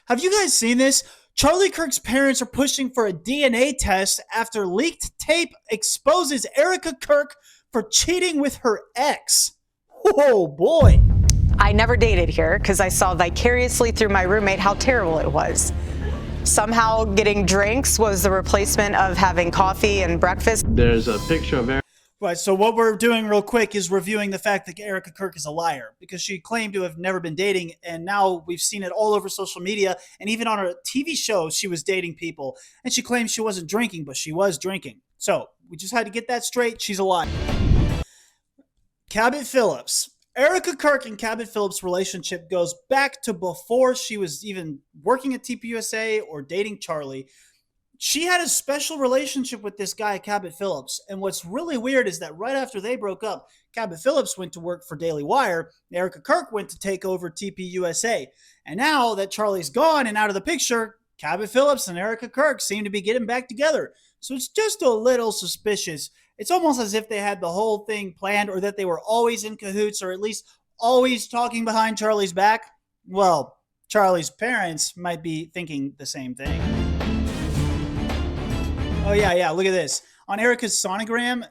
Have you guys seen this? Charlie Kirk's parents are pushing for a DNA test after leaked tape exposes Erika Kirk for cheating with her ex. Oh boy. I never dated here because I saw vicariously through my roommate how terrible it was. Somehow getting drinks was the replacement of having coffee and breakfast. There's a picture of Erika. Right, so what we're doing real quick is reviewing the fact that Erika Kirk is a liar because she claimed to have never been dating, and now we've seen it all over social media, and even on her TV show, she was dating people, and she claimed she wasn't drinking, but she was drinking. So we just had to get that straight. She's a liar. Cabot Phillips. Erika Kirk and Cabot Phillips' relationship goes back to before she was even working at TPUSA or dating Charlie. She had a special relationship with this guy, Cabot Phillips. And what's really weird is that right after they broke up, Cabot Phillips went to work for Daily Wire. Erika Kirk went to take over TPUSA. And now that Charlie's gone and out of the picture, Cabot Phillips and Erika Kirk seem to be getting back together. So it's just a little suspicious. It's almost as if they had the whole thing planned, or that they were always in cahoots, or at least always talking behind Charlie's back. Well, Charlie's parents might be thinking the same thing. Oh, yeah, look at this. On Erika's sonogram,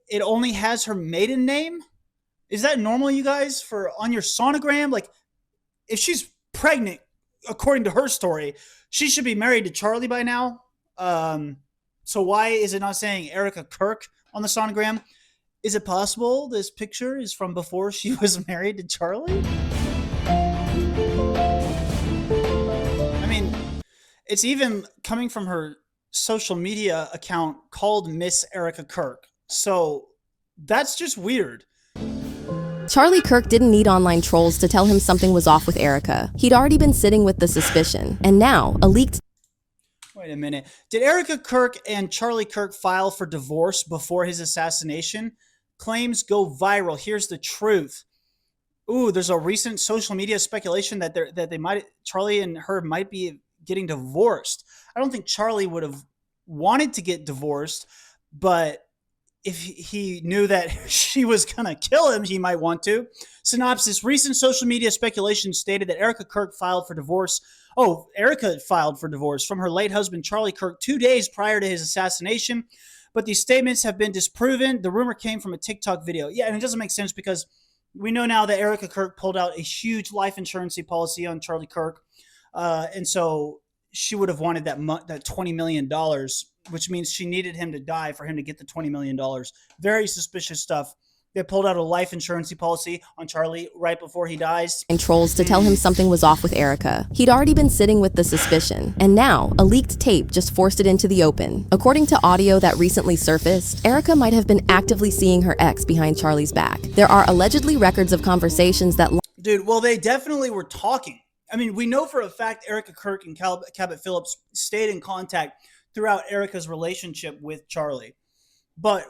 it only has her maiden name. Is that normal, you guys, for on your sonogram? Like, if she's pregnant, according to her story, she should be married to Charlie by now. So why is it not saying Erika Kirk on the sonogram? Is it possible this picture is from before she was married to Charlie? I mean, it's even coming from her social media account called Miss Erika Kirk. So that's just weird. Charlie Kirk didn't need online trolls to tell him something was off with Erika. He'd already been sitting with the suspicion. And now, a leaked... Wait a minute. Did Erika Kirk and Charlie Kirk file for divorce before his assassination? Claims go viral. Here's the truth. Ooh, there's a recent social media speculation that Charlie and her might be getting divorced. I don't think Charlie would have wanted to get divorced, but if he knew that she was going to kill him, he might want to. Synopsis: recent social media speculation stated that Erika Kirk filed for divorce. Oh, Erika filed for divorce from her late husband, Charlie Kirk, 2 days prior to his assassination. But these statements have been disproven. The rumor came from a TikTok video. Yeah, and it doesn't make sense because we know now that Erika Kirk pulled out a huge life insurance policy on Charlie Kirk. And so she would have wanted that $20 million, which means she needed him to die for him to get the $20 million. Very suspicious stuff. They pulled out a life insurance policy on Charlie right before he dies. And trolls to tell him something was off with Erika. He'd already been sitting with the suspicion. And now, a leaked tape just forced it into the open. According to audio that recently surfaced, Erika might have been actively seeing her ex behind Charlie's back. There are allegedly records of conversations that... Dude, well, they definitely were talking. I mean, we know for a fact Erika Kirk and Cabot Phillips stayed in contact throughout Erika's relationship with Charlie. But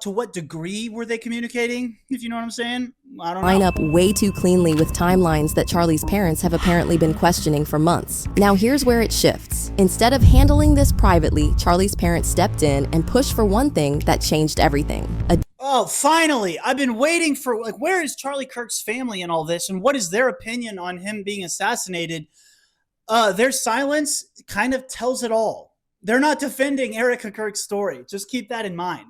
to what degree were they communicating, if you know what I'm saying? I don't know. Line up way too cleanly with timelines that Charlie's parents have apparently been questioning for months. Now here's where it shifts. Instead of handling this privately, Charlie's parents stepped in and pushed for one thing that changed everything. Oh, finally! I've been waiting for, where is Charlie Kirk's family in all this, and what is their opinion on him being assassinated? Their silence kind of tells it all. They're not defending Erika Kirk's story. Just keep that in mind.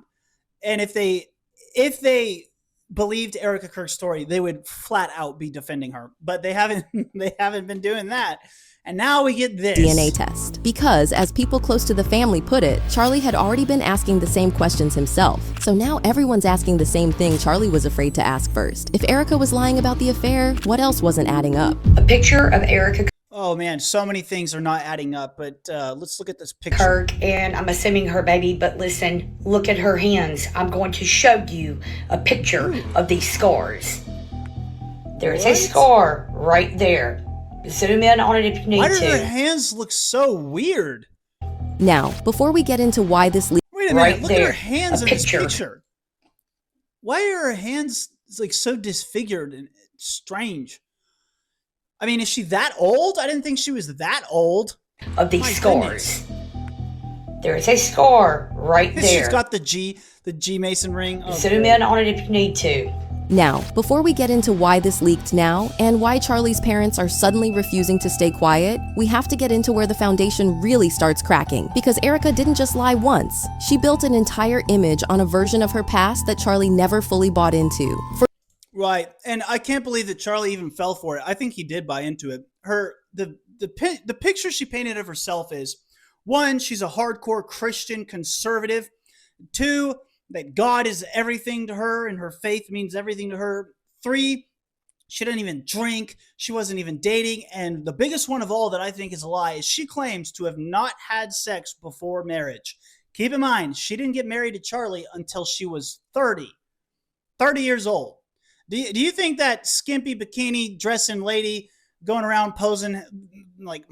And if they believed Erika Kirk's story, they would flat out be defending her. But they haven't been doing that. And now we get this DNA test. Because, as people close to the family put it, Charlie had already been asking the same questions himself. So now everyone's asking the same thing Charlie was afraid to ask first. If Erika was lying about the affair, what else wasn't adding up? A picture of Erika Oh man, so many things are not adding up, but let's look at this picture. Kirk, and I'm assuming her baby, but listen, look at her hands. I'm going to show you a picture of these scars. There's a scar right there. Zoom in on it if you need to. Why do her hands look so weird? Now, before we get into why this... Wait a minute, right look there, at her hands in this picture. picture. Why are her hands so disfigured and strange? I mean, is she that old? I didn't think she was that old. Of these scars. There's a scar right there. She's got the G Mason ring. Zoom in on it if you need to. Now, before we get into why this leaked now and why Charlie's parents are suddenly refusing to stay quiet, we have to get into where the foundation really starts cracking. Because Erika didn't just lie once. She built an entire image on a version of her past that Charlie never fully bought into. Right. And I can't believe that Charlie even fell for it. I think he did buy into it. The picture she painted of herself is, one, she's a hardcore Christian conservative. Two, that God is everything to her and her faith means everything to her. Three, she didn't even drink. She wasn't even dating. And the biggest one of all that I think is a lie is she claims to have not had sex before marriage. Keep in mind, she didn't get married to Charlie until she was 30 years old. Do you think that skimpy bikini dressing lady going around posing like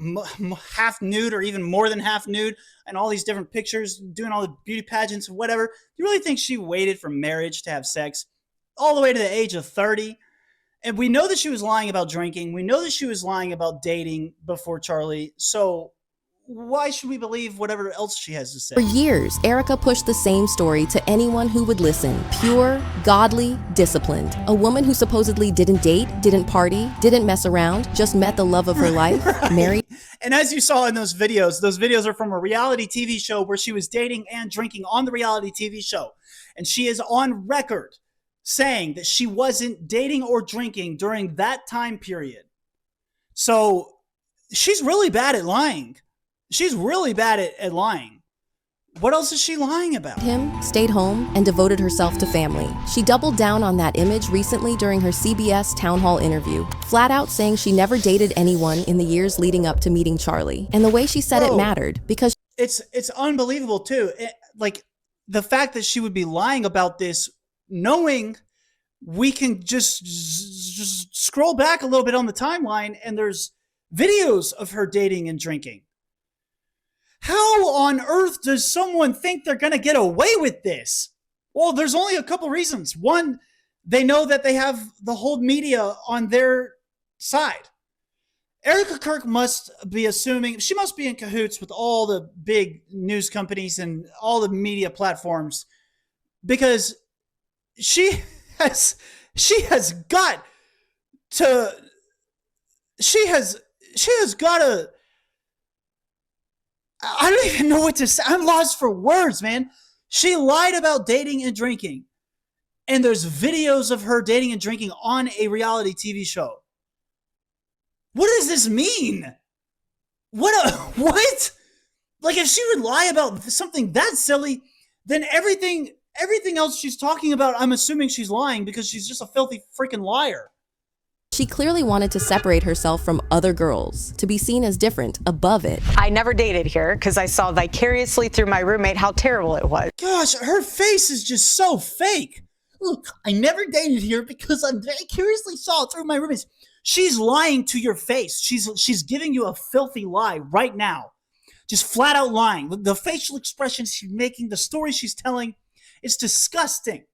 half nude or even more than half nude and all these different pictures, doing all the beauty pageants and whatever, do you really think she waited for marriage to have sex all the way to the age of 30? And we know that she was lying about drinking. We know that she was lying about dating before Charlie. So why should we believe whatever else she has to say? For years, Erika pushed the same story to anyone who would listen. Pure, godly, disciplined. A woman who supposedly didn't date, didn't party, didn't mess around, just met the love of her life, Right. married. And as you saw in those videos are from a reality TV show where she was dating and drinking on the reality TV show. And she is on record saying that she wasn't dating or drinking during that time period. So she's really bad at lying. She's really bad at lying. What else is she lying about? Him, stayed home, and devoted herself to family. She doubled down on that image recently during her CBS town hall interview, flat out saying she never dated anyone in the years leading up to meeting Charlie. And the way she said it mattered because it's unbelievable too. Like the fact that she would be lying about this, knowing we can just scroll back a little bit on the timeline and there's videos of her dating and drinking. How on earth does someone think they're going to get away with this? Well, there's only a couple reasons. One, they know that they have the whole media on their side. Erika Kirk must be assuming, she must be in cahoots with all the big news companies and all the media platforms because she has got to I don't even know what to say. I'm lost for words, man. She lied about dating and drinking. And there's videos of her dating and drinking on a reality TV show. What does this mean? What? Like if she would lie about something that silly, then everything else she's talking about, I'm assuming she's lying because she's just a filthy freaking liar. she clearly wanted to separate herself from other girls, to be seen as different, above it. I never dated here because I saw vicariously through my roommate how terrible it was. Gosh, her face is just so fake. Look, I never dated here because I vicariously saw through my roommates. She's lying to your face. She's giving you a filthy lie right now. Just flat out lying. The facial expressions she's making, the story she's telling, it's disgusting.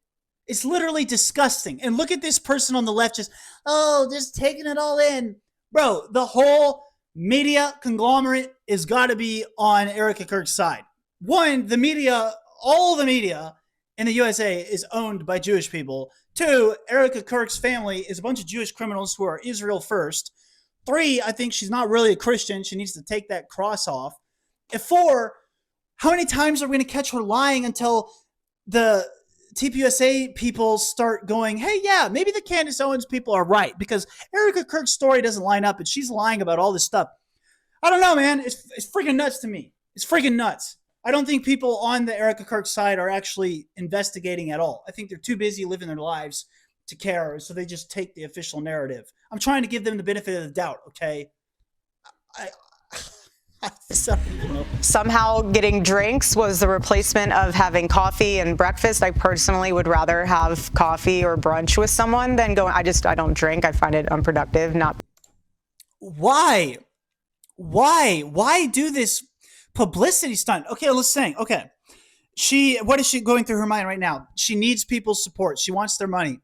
It's literally disgusting. And look at this person on the left just taking it all in. Bro, the whole media conglomerate has got to be on Erika Kirk's side. One, the media, all the media in the USA is owned by Jewish people. Two, Erika Kirk's family is a bunch of Jewish criminals who are Israel first. Three, I think she's not really a Christian. She needs to take that cross off. And four, how many times are we going to catch her lying until the TPUSA people start going, hey, yeah, maybe the Candace Owens people are right because Erika Kirk's story doesn't line up and she's lying about all this stuff. I don't know, man. It's freaking nuts to me. It's freaking nuts. I don't think people on the Erika Kirk side are actually investigating at all. I think they're too busy living their lives to care, so they just take the official narrative. I'm trying to give them the benefit of the doubt, okay? Somehow getting drinks was the replacement of having coffee and breakfast. I personally would rather have coffee or brunch with someone than go. I don't drink. I find it unproductive. Why do this publicity stunt? Okay, let's think. Okay. What is she going through her mind right now? She needs people's support. She wants their money.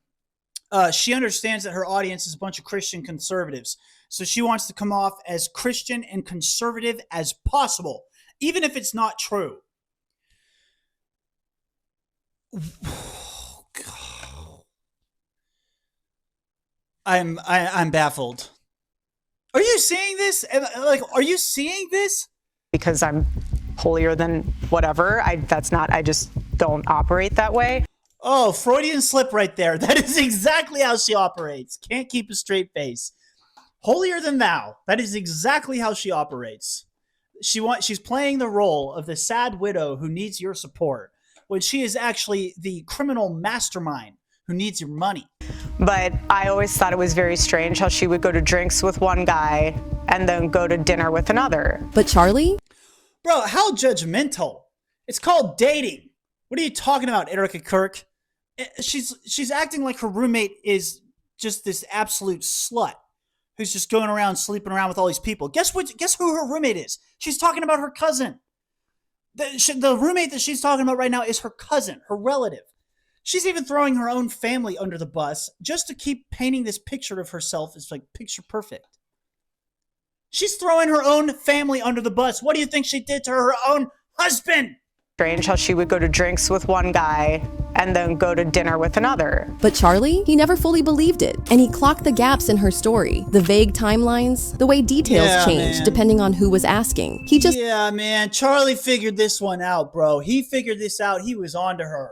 She understands that her audience is a bunch of Christian conservatives. So she wants to come off as Christian and conservative as possible, even if it's not true. I'm baffled. Are you seeing this? Like, are you seeing this? because I'm holier than whatever. I just don't operate that way. Oh, Freudian slip right there. That is exactly how she operates. Can't keep a straight face. Holier than thou. That is exactly how she operates. She's playing the role of the sad widow who needs your support when she is actually the criminal mastermind who needs your money. But I always thought it was very strange how she would go to drinks with one guy and then go to dinner with another. But Charlie? Bro, how judgmental. It's called dating. What are you talking about, Erika Kirk? She's acting like her roommate is just this absolute slut who's just going around sleeping around with all these people. Guess who her roommate is? She's talking about her cousin. The roommate that she's talking about right now is her cousin, her relative. She's even throwing her own family under the bus just to keep painting this picture of herself as like picture perfect. She's throwing her own family under the bus. What do you think she did to her own husband? Strange how she would go to drinks with one guy and then go to dinner with another. But Charlie, he never fully believed it, and he clocked the gaps in her story, the vague timelines, the way details changed depending on who was asking. Yeah, man, Charlie figured this one out, bro. He figured this out. He was onto her.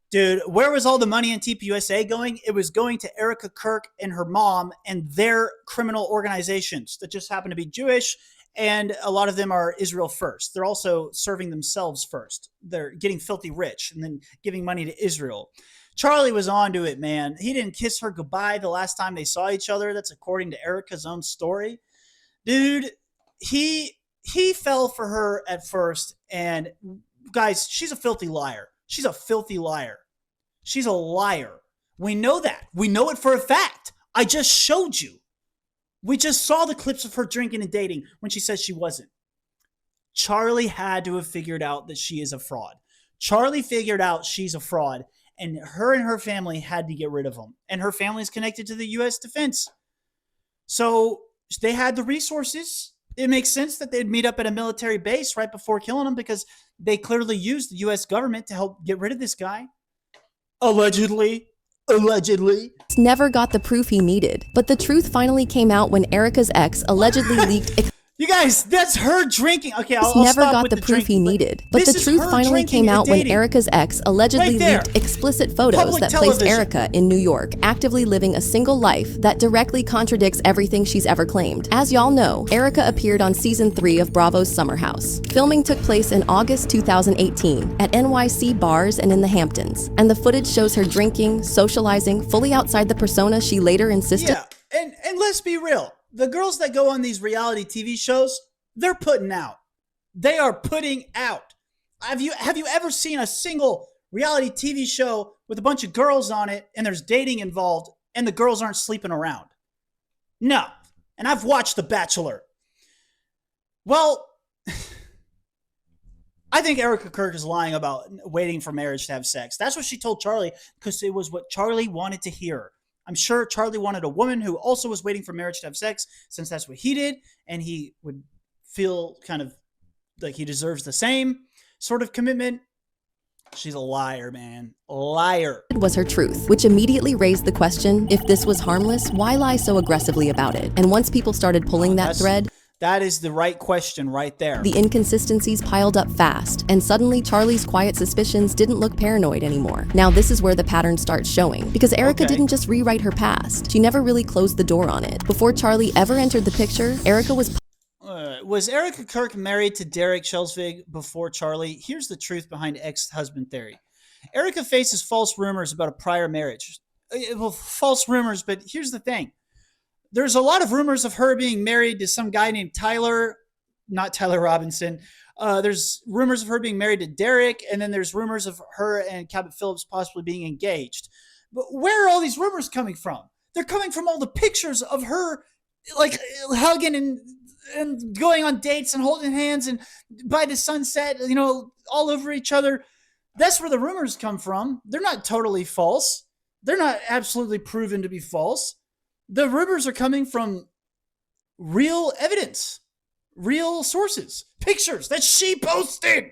Dude, where was all the money in TPUSA going? It was going to Erika Kirk and her mom and their criminal organizations that just happen to be Jewish, and a lot of them are Israel first. They're also serving themselves first. They're getting filthy rich and then giving money to Israel. Charlie was onto it, man. He didn't kiss her goodbye the last time they saw each other. That's according to Erika's own story. Dude, he fell for her at first, and guys, she's a filthy liar. She's a filthy liar. She's a liar. We know that. We know it for a fact. I just showed you. We just saw the clips of her drinking and dating when she says she wasn't. Charlie had to have figured out that she is a fraud. Charlie figured out she's a fraud, and her family had to get rid of him. And her family is connected to the U.S. defense. So they had the resources. It makes sense that they'd meet up at a military base right before killing him because they clearly used the U.S. government to help get rid of this guy. Allegedly. Never got the proof he needed, but the truth finally came out when Erika's ex allegedly leaked. You guys, that's her drinking. Okay, I'll never stop got with the proof he needed, but the truth finally came out when Erika's ex allegedly leaked explicit photos that placed Erika in New York, actively living a single life that directly contradicts everything she's ever claimed. As y'all know, Erika appeared on season 3 of Bravo's Summer House. Filming took place in August 2018 at NYC bars and in the Hamptons, and the footage shows her drinking, socializing, fully outside the persona she later insisted. Yeah, and let's be real. The girls that go on these reality TV shows, they're putting out. They are putting out. Have you ever seen a single reality TV show with a bunch of girls on it and there's dating involved and the girls aren't sleeping around? No. And I've watched The Bachelor. Well, I think Erika Kirk is lying about waiting for marriage to have sex. That's what she told Charlie because it was what Charlie wanted to hear. I'm sure Charlie wanted a woman who also was waiting for marriage to have sex, since that's what he did, and he would feel kind of like he deserves the same sort of commitment. She's a liar, man. A liar. Was her truth, which immediately raised the question, if this was harmless, why lie so aggressively about it? And once people started pulling that thread, that is the right question right there. The inconsistencies piled up fast, and suddenly Charlie's quiet suspicions didn't look paranoid anymore. Now this is where the pattern starts showing, because Erika didn't just rewrite her past. She never really closed the door on it. Before Charlie ever entered the picture, Erika was... Was Erika Kirk married to Derek Schelsvig before Charlie? Here's the truth behind ex-husband theory. Erika faces false rumors about a prior marriage. Well, false rumors, but here's the thing. There's a lot of rumors of her being married to some guy named Tyler, not Tyler Robinson. There's rumors of her being married to Derek, and then there's rumors of her and Cabot Phillips possibly being engaged. But where are all these rumors coming from? They're coming from all the pictures of her, like, hugging and going on dates and holding hands and by the sunset, you know, all over each other. That's where the rumors come from. They're not totally false. They're not absolutely proven to be false. The rumors are coming from real evidence, real sources, pictures that she posted.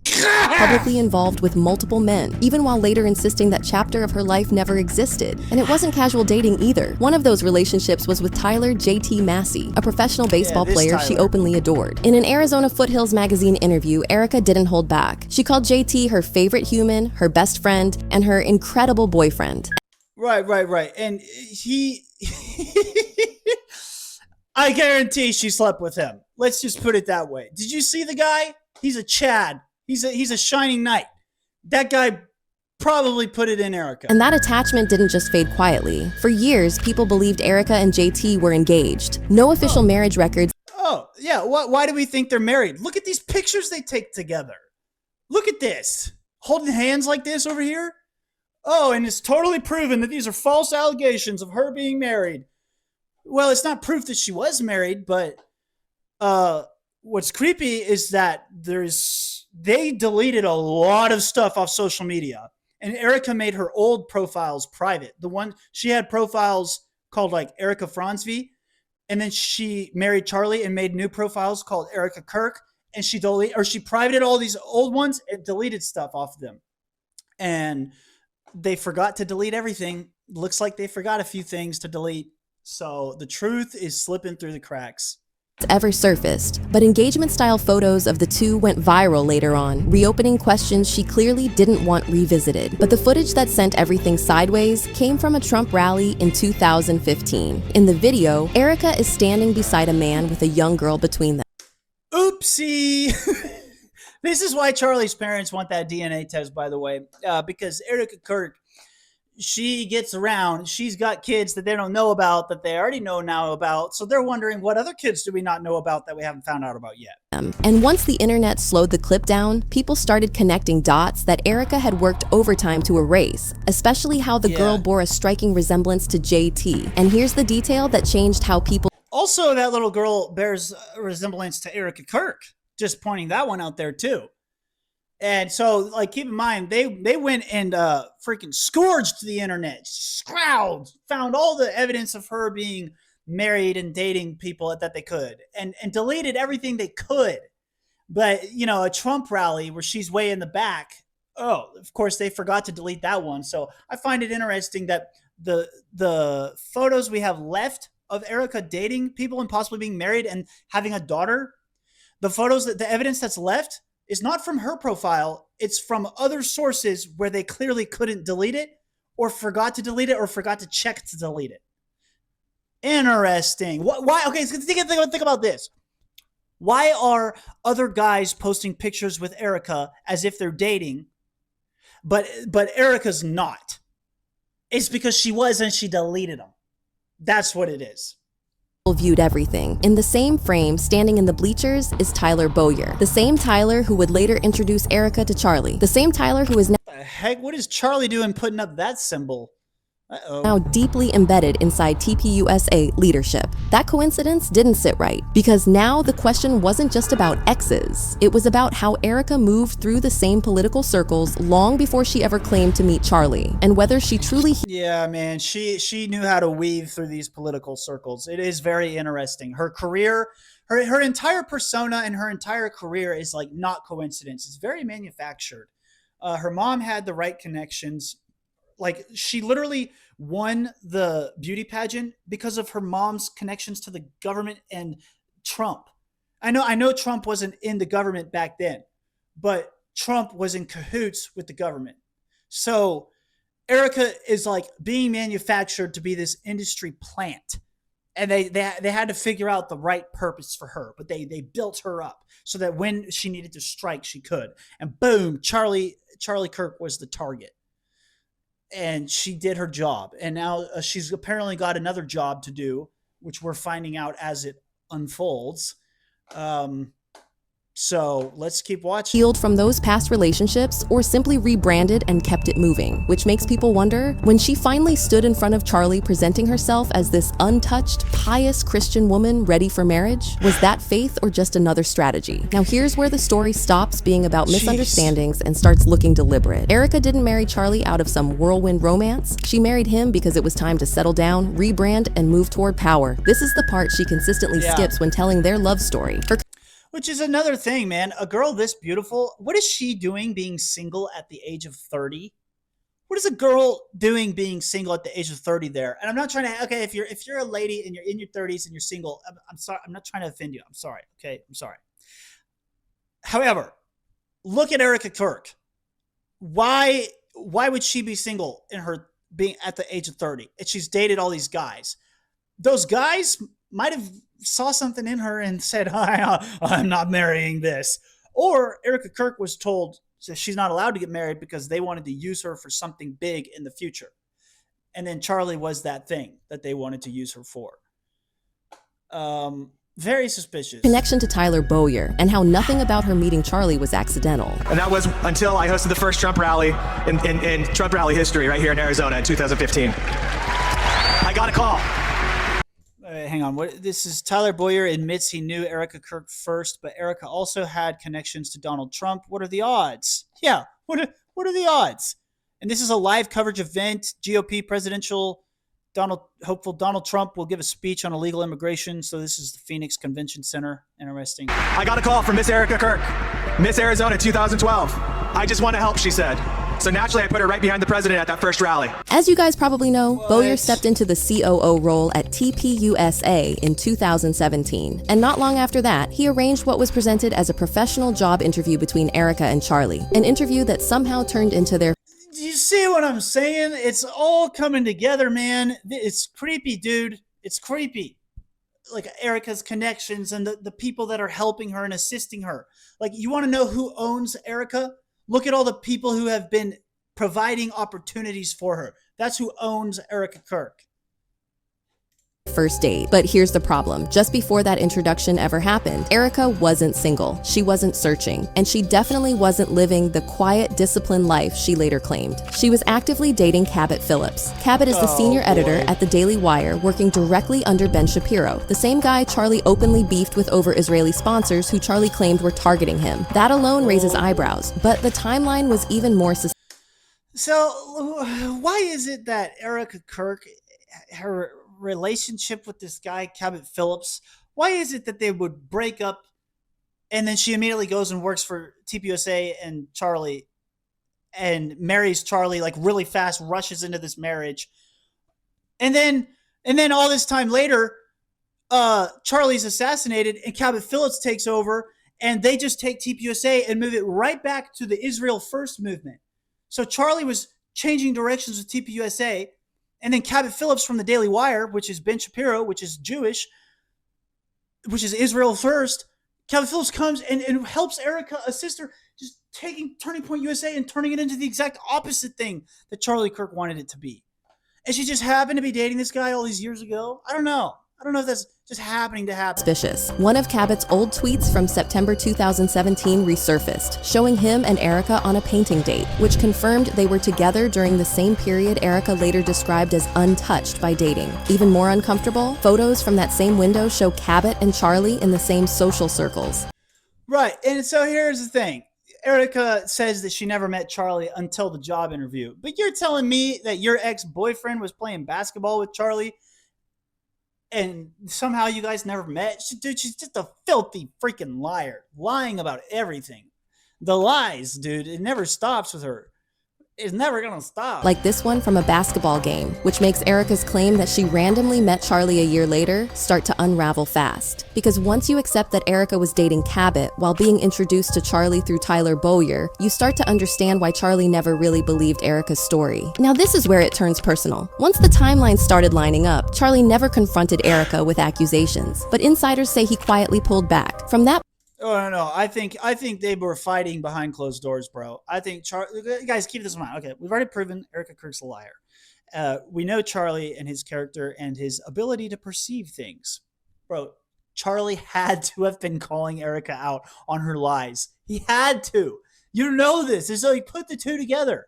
publicly involved with multiple men, even while later insisting that chapter of her life never existed. And it wasn't casual dating either. One of those relationships was with Tyler J.T. Massey, a professional baseball player she openly adored. In an Arizona Foothills magazine interview, Erika didn't hold back. She called JT her favorite human, her best friend, and her incredible boyfriend. Right. And he... I guarantee she slept with him. Let's just put it that way. Did you see the guy? He's a Chad. He's a shining knight. That guy probably put it in Erika. And that attachment didn't just fade quietly. For years, people believed Erika and JT were engaged. No official marriage records. Oh, yeah. Why do we think they're married? Look at these pictures they take together. Look at this. Holding hands like this over here. Oh, and it's totally proven that these are false allegations of her being married. Well, it's not proof that she was married, but what's creepy is that they deleted a lot of stuff off social media, and Erika made her old profiles private. The one she had profiles called like Erika FriendsWithMatt, and then she married Charlie and made new profiles called Erika Kirk, and she privated all these old ones and deleted stuff off of them. And they forgot to delete everything. Looks like they forgot a few things to delete. So the truth is slipping through the cracks. Ever surfaced, but engagement-style photos of the two went viral later on, reopening questions she clearly didn't want revisited. But the footage that sent everything sideways came from a Trump rally in 2015. In the video, Erika is standing beside a man with a young girl between them. Oopsie! This is why Charlie's parents want that DNA test, by the way, because Erika Kirk, she gets around. She's got kids that they don't know about that they already know now about. So they're wondering, what other kids do we not know about that we haven't found out about yet? And once the internet slowed the clip down, people started connecting dots that Erika had worked overtime to erase, especially how the girl bore a striking resemblance to JT. And here's the detail that changed how people... Also, that little girl bears a resemblance to Erika Kirk. Just pointing that one out there too. And so, like, keep in mind, they went and freaking scourged the internet, scrounged, found all the evidence of her being married and dating people that they could, and deleted everything they could. But, you know, a Trump rally where she's way in the back, oh, of course, they forgot to delete that one. So I find it interesting that the photos we have left of Erika dating people and possibly being married and having a daughter, the evidence that's left is not from her profile. It's from other sources where they clearly couldn't delete it or forgot to delete it or forgot to check to delete it. Interesting. Why? Okay, so think about this. Why are other guys posting pictures with Erika as if they're dating, but Erika's not? It's because she was and she deleted them. That's what it is. Viewed everything. In the same frame, standing in the bleachers, is Tyler Bowyer. The same Tyler who would later introduce Erika to Charlie. The same Tyler who is What the heck? What is Charlie doing putting up that symbol? now deeply embedded inside TPUSA leadership. That coincidence didn't sit right, because now the question wasn't just about exes. It was about how Erika moved through the same political circles long before she ever claimed to meet Charlie, and whether she truly... Yeah, man, she knew how to weave through these political circles. It is very interesting. Her career, her entire persona and her entire career is like not coincidence. It's very manufactured. Her mom had the right connections. Like, she literally won the beauty pageant because of her mom's connections to the government and Trump. I know Trump wasn't in the government back then, but Trump was in cahoots with the government. So Erika is like being manufactured to be this industry plant. And they had to figure out the right purpose for her, but they built her up so that when she needed to strike, she could. And boom, Charlie Kirk was the target. And she did her job. And now she's apparently got another job to do, which we're finding out as it unfolds. So let's keep watching. Healed from those past relationships, or simply rebranded and kept it moving, which makes people wonder, when she finally stood in front of Charlie presenting herself as this untouched, pious Christian woman ready for marriage, was that faith or just another strategy? Now here's where the story stops being about misunderstandings and starts looking deliberate. Erika didn't marry Charlie out of some whirlwind romance. She married him because it was time to settle down, rebrand, and move toward power. This is the part she consistently skips when telling their love story. Which is another thing, man. A girl this beautiful, what is she doing being single at the age of 30? What is a girl doing being single at the age of 30 there? And I'm not trying to, okay, if you're a lady and you're in your 30s and you're single, I'm sorry. I'm not trying to offend you. I'm sorry. Okay. I'm sorry. However, look at Erika Kirk. Why would she be single in her being at the age of 30? And she's dated all these guys. Those guys might have saw something in her and said, I'm not marrying this. Or Erika Kirk was told she's not allowed to get married because they wanted to use her for something big in the future. And then Charlie was that thing that they wanted to use her for. Very suspicious. Connection to Tyler Bowyer and how nothing about her meeting Charlie was accidental. And that was until I hosted the first Trump rally in Trump rally history right here in Arizona in 2015. I got a call. Hang on. This is Tyler Bowyer admits he knew Erika Kirk first, but Erika also had connections to Donald Trump. What are the odds? Yeah. What are the odds? And this is a live coverage event. GOP presidential hopeful Donald Trump will give a speech on illegal immigration. So this is the Phoenix Convention Center. Interesting. I got a call from Miss Erika Kirk, Miss Arizona 2012. I just want to help, she said. So naturally, I put her right behind the president at that first rally. As you guys probably know, Bowyer stepped into the COO role at TPUSA in 2017. And not long after that, he arranged what was presented as a professional job interview between Erika and Charlie. An interview that somehow turned into their... Do you see what I'm saying? It's all coming together, man. It's creepy, dude. It's creepy. Like Erika's connections and the people that are helping her and assisting her. Like, you want to know who owns Erika? Look at all the people who have been providing opportunities for her. That's who owns Erika Kirk. First date. But here's the problem. Just before that introduction ever happened, Erika wasn't single. She wasn't searching. And she definitely wasn't living the quiet, disciplined life she later claimed. She was actively dating Cabot Phillips. Cabot is the senior editor at the Daily Wire, working directly under Ben Shapiro, the same guy Charlie openly beefed with over Israeli sponsors who Charlie claimed were targeting him. That alone raises eyebrows, but the timeline was even more suspicious. So why is it that Erika Kirk, her relationship with this guy, Cabot Phillips, why is it that they would break up and then she immediately goes and works for TPUSA and Charlie and marries Charlie like really fast, rushes into this marriage. And then all this time later, Charlie's assassinated and Cabot Phillips takes over and they just take TPUSA and move it right back to the Israel First movement. So Charlie was changing directions with TPUSA. And then Cabot Phillips from the Daily Wire, which is Ben Shapiro, which is Jewish, which is Israel First. Cabot Phillips comes and helps Erika, a sister, just taking Turning Point USA and turning it into the exact opposite thing that Charlie Kirk wanted it to be. And she just happened to be dating this guy all these years ago. I don't know if that's just happening to happen. Suspicious. One of Cabot's old tweets from September 2017 resurfaced, showing him and Erika on a painting date, which confirmed they were together during the same period Erika later described as untouched by dating. Even more uncomfortable, photos from that same window show Cabot and Charlie in the same social circles. Right, and so here's the thing. Erika says that she never met Charlie until the job interview. But you're telling me that your ex-boyfriend was playing basketball with Charlie and somehow you guys never met? Dude, she's just a filthy freaking liar. Lying about everything. The lies, dude, it never stops with her. It's never gonna stop. Like this one from a basketball game, which makes Erika's claim that she randomly met Charlie a year later start to unravel fast. Because once you accept that Erika was dating Cabot while being introduced to Charlie through Tyler Bowyer, you start to understand why Charlie never really believed Erika's story. Now this is where it turns personal. Once the timeline started lining up, Charlie never confronted Erika with accusations, but insiders say he quietly pulled back. From that Oh no! I think they were fighting behind closed doors, bro. I think guys, keep this in mind. Okay, we've already proven Erika Kirk's a liar. We know Charlie and his character and his ability to perceive things, bro. Charlie had to have been calling Erika out on her lies. He had to. You know this. So he put the two together.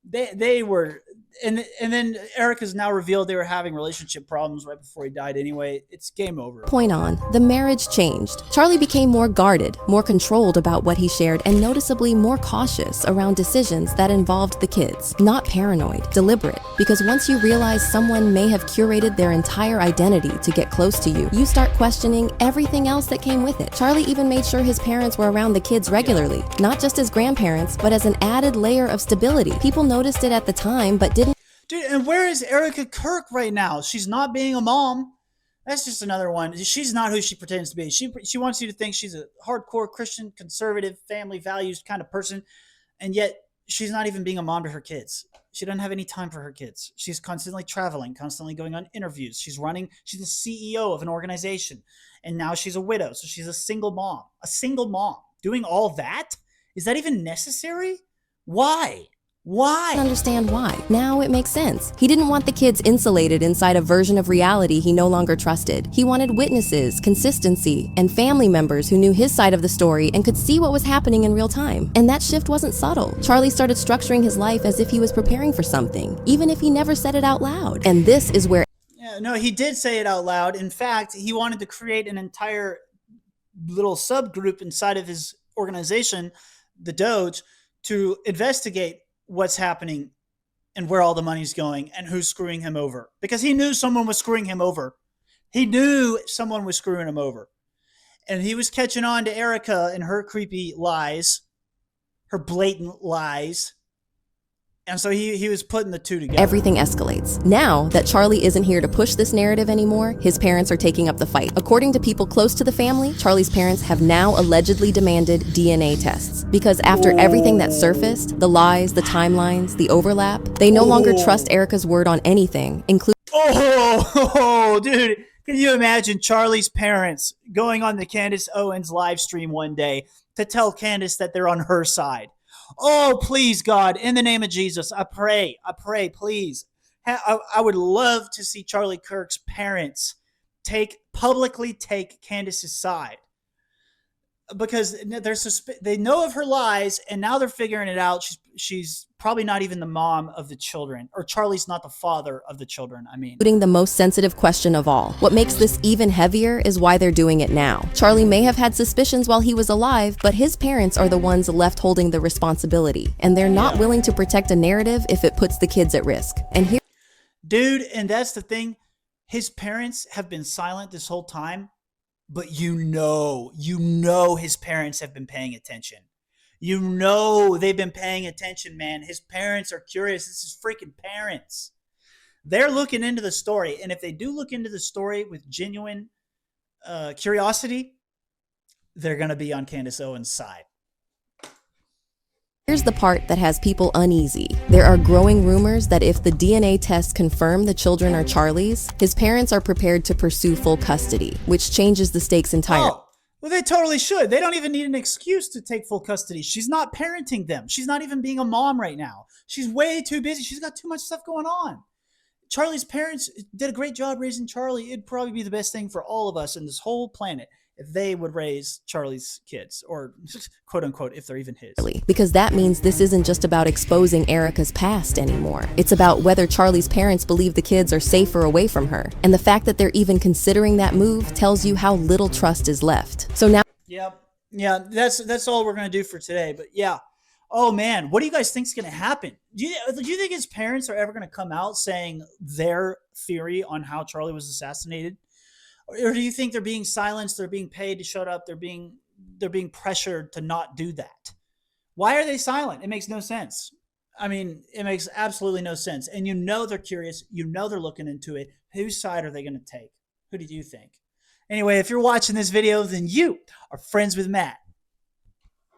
They were and then Erica's now revealed they were having relationship problems right before he died anyway. It's game over. Point on, the marriage changed. Charlie became more guarded, more controlled about what he shared, and noticeably more cautious around decisions that involved the kids. Not paranoid, deliberate. Because once you realize someone may have curated their entire identity to get close to you, you start questioning everything else that came with it. Charlie even made sure his parents were around the kids regularly, not just as grandparents, but as an added layer of stability. People noticed it at the time, but didn't. Dude, and where is Erika Kirk right now? She's not being a mom. That's just another one. She's not who she pretends to be. She wants you to think she's a hardcore Christian, conservative, family values kind of person, and yet she's not even being a mom to her kids. She doesn't have any time for her kids. She's constantly traveling, constantly going on interviews. She's the CEO of an organization, and now she's a widow, so she's a single mom. A single mom doing all that? Is that even necessary? Why? Why? Understand why. Now it makes sense. He didn't want the kids insulated inside a version of reality he no longer trusted. He wanted witnesses, consistency, and family members who knew his side of the story and could see what was happening in real time. And that shift wasn't subtle. Charlie started structuring his life as if he was preparing for something, even if he never said it out loud. And this is where... Yeah, no, he did say it out loud. In fact, he wanted to create an entire little subgroup inside of his organization, the Doge, to investigate what's happening and where all the money's going and who's screwing him over, because he knew someone was screwing him over. He knew someone was screwing him over, and he was catching on to Erika and her creepy lies, her blatant lies. And so he was putting the two together. Everything escalates. Now that Charlie isn't here to push this narrative anymore, his parents are taking up the fight. According to people close to the family, Charlie's parents have now allegedly demanded DNA tests. Because after everything that surfaced, the lies, the timelines, the overlap, they no longer trust Erika's word on anything, including... Oh, dude. Can you imagine Charlie's parents going on the Candace Owens live stream one day to tell Candace that they're on her side? Oh, please, God, in the name of Jesus, I pray, please. I would love to see Charlie Kirk's parents publicly take Candace's side, because they know of her lies, and now they're figuring it out. She's probably not even the mom of the children, or Charlie's not the father of the children, I mean. Including the most sensitive question of all. What makes this even heavier is why they're doing it now. Charlie may have had suspicions while he was alive, but his parents are the ones left holding the responsibility, and they're not willing to protect a narrative if it puts the kids at risk. And here, dude, and that's the thing. His parents have been silent this whole time, but you know his parents have been paying attention. You know they've been paying attention, man. His parents are curious. This is freaking parents. They're looking into the story. And if they do look into the story with genuine curiosity, they're going to be on Candace Owens' side. here's the part that has people uneasy. There are growing rumors that if the DNA tests confirm the children are Charlie's, his parents are prepared to pursue full custody, which changes the stakes entirely. Oh, well, they totally should. They don't even need an excuse to take full custody. She's not parenting them. She's not even being a mom right now. She's way too busy. She's got too much stuff going on. Charlie's parents did a great job raising Charlie. It'd probably be the best thing for all of us in this whole planet if they would raise Charlie's kids, or quote unquote, if they're even his. Because that means this isn't just about exposing Erika's past anymore. It's about whether Charlie's parents believe the kids are safer away from her. And the fact that they're even considering that move tells you how little trust is left. So now... Yep. Yeah, that's all we're going to do for today. But yeah. Oh, man. What do you guys think is going to happen? Do you think his parents are ever going to come out saying their theory on how Charlie was assassinated? Or do you think they're being silenced? They're being paid to shut up. They're being pressured to not do that. Why are they silent? It makes no sense. I mean, it makes absolutely no sense. And you know they're curious. You know they're looking into it. Whose side are they going to take? Who do you think? Anyway, if you're watching this video, then you are friends with Matt.